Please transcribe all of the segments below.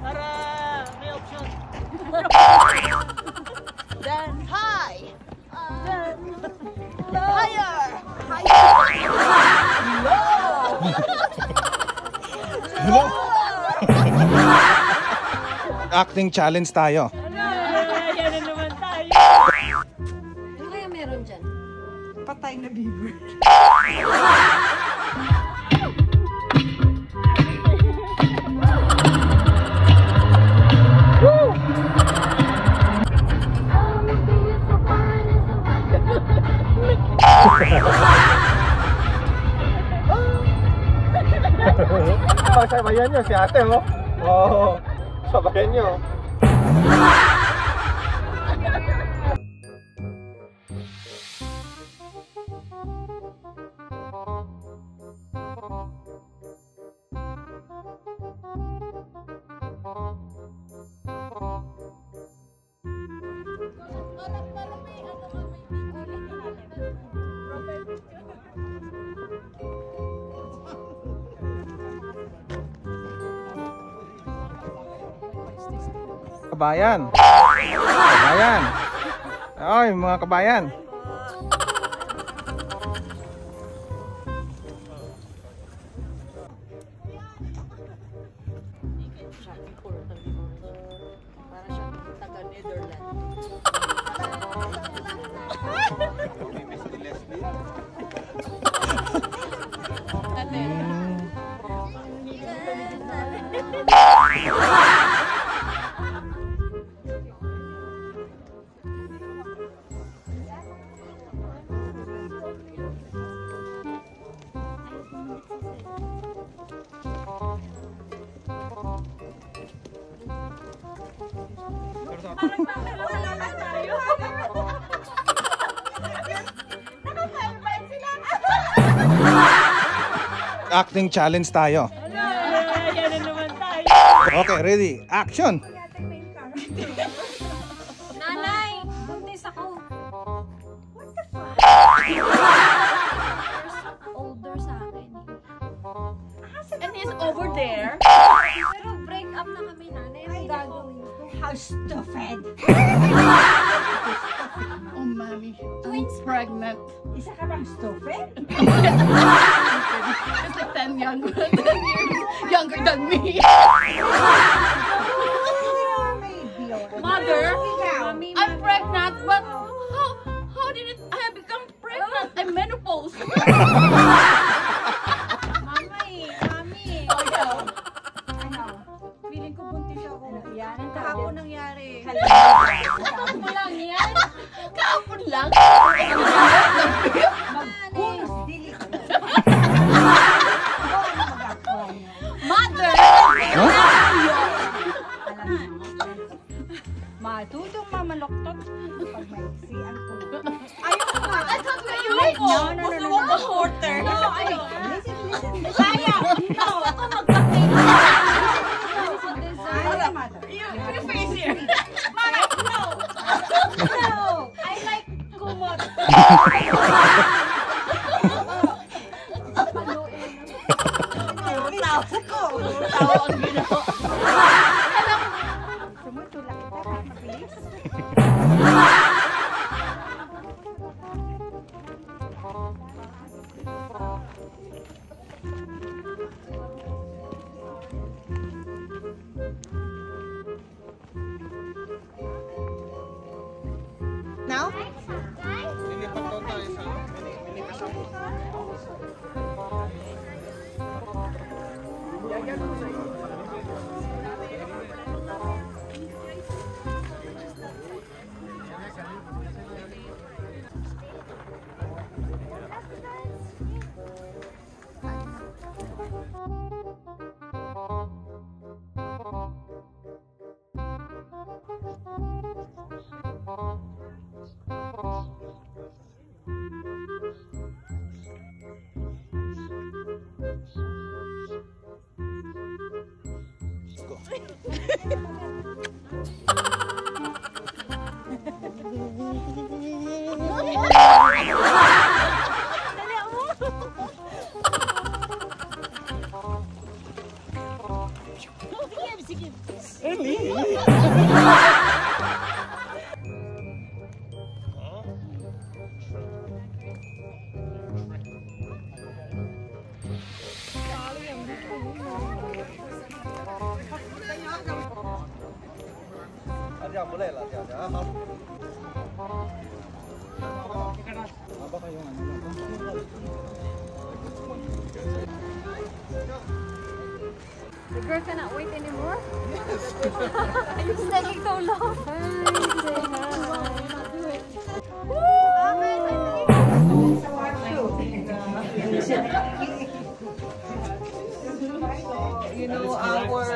Para may option. Then high. Then Low. higher. Low. Acting challenge tayo. Yan na naman tayo. Ano kaya meron dyan? Patay na beaver. Sabayan nyo si ate mo. Oo. Sabayan nyo. Kabayan. Kabayan. Ay, mga kabayan. Para siyang taga-Netherlands. Acting challenge tayo. Yan na naman tayo. Okay, ready? Action! Nanay! Buntis ako. What the fuck? Older sa akin eh. And he's over there. Pero break up na kami, nanay. Ang gagawin ko. How stupid. Oh, mommy. Twins Pregnant. Isa ka bang stupid? It's like 10 younger than me. Mother, I'm pregnant, but how did I become pregnant? I'm menopause. Mami. Ano? Feeling ko buntis ako. Yan ang Kahapon nangyari. Kahapon lang yan. Kahapon lang. Magpunos dili ko. Mother! Matutong mamaloktot pag may siyan ko. Ayoko nga. I thought you No, no, no, gusto no, mo no. ma-quarter. No, listen. Kaya. No. Ako magpapay. You face here. Mama, no. No! I like kumot. Tao ko! Tao ang ginawa. Sumutulak kita, mabilis. Now? Lilipat daw tayo sa mini kasama. Sige. 这样不累了，这样好。Apa kayo The girl cannot wait anymore? It's taking so long. You know our...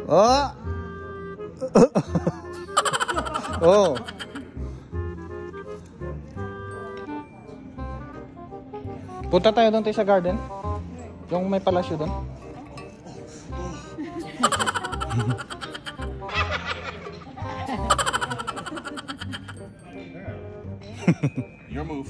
Oh. Oh. Punta tayo doon tayo sa garden. Yung may palasyo doon. Your move.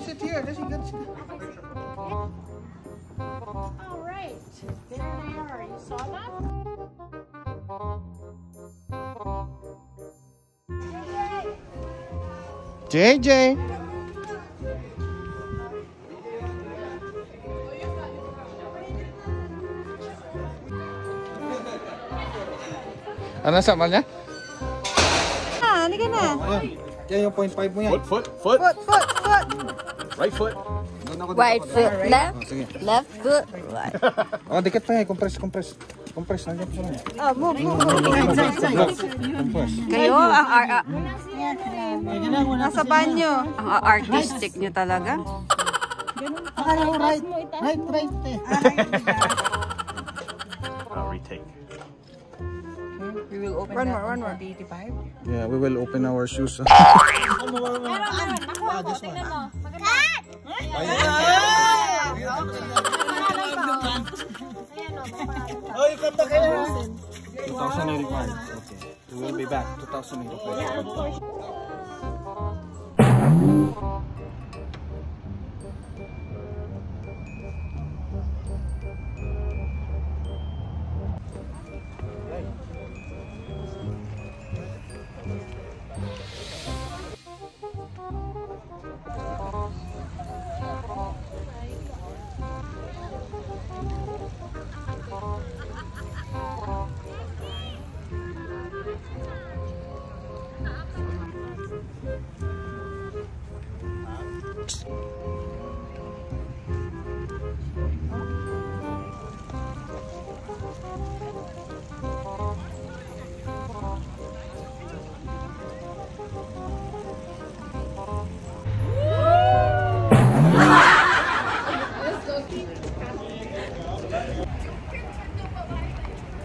Sit here. This is good. All right, there they are. You saw that? JJ. Ano sama niya? Ah, halika na. Yan yung 0.5 mo yan. Foot. Foot. Right foot. Right foot left. Sige. Left foot right. Oh, dikit pa yan. Compress. Nandiyan pa yan. Oh, move. Compress. Kayo, nasa banyo. Ang artistic nyo talaga. Retake. We will open One that more. 85. Yeah, we will open our shoes. Oh, you come back here. 2085. Okay. We will be back. 2085.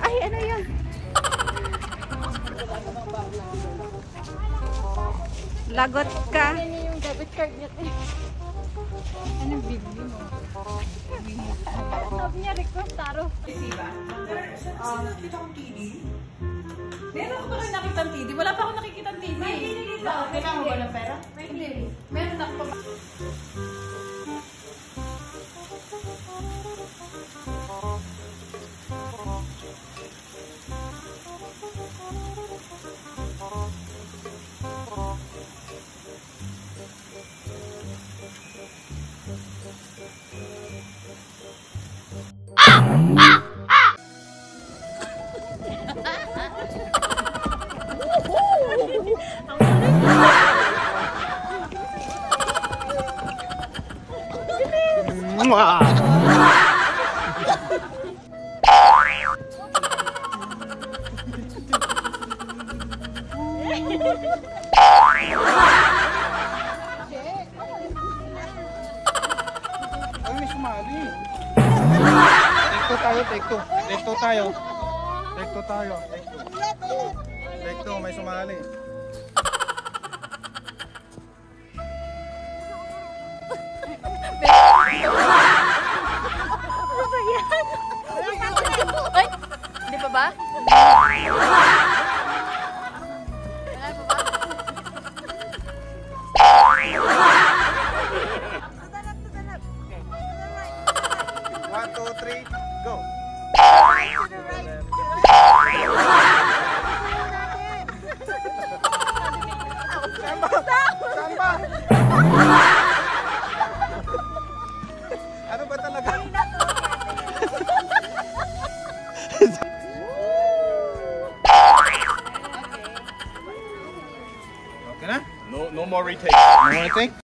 Ay, ano yan? Lagot ka. Yung debit card niya. Anong bibili mo? Sabi niya, request taro. Meron ko ba rin nakitang TV? Wala pa akong nakikitang TV. Kailangan mo ba ng pera? Hindi. Meron ako pa. Ay, may sumali. Take two tayo, take two. Take 2 tayo. Take 2 tayo. Take 2, may sumali. Ay, hindi pa ba? Wala pa ba? 1, 2, 3, go. Saan ba? Ano ba talaga? Okay na? No more retakes. Ano take?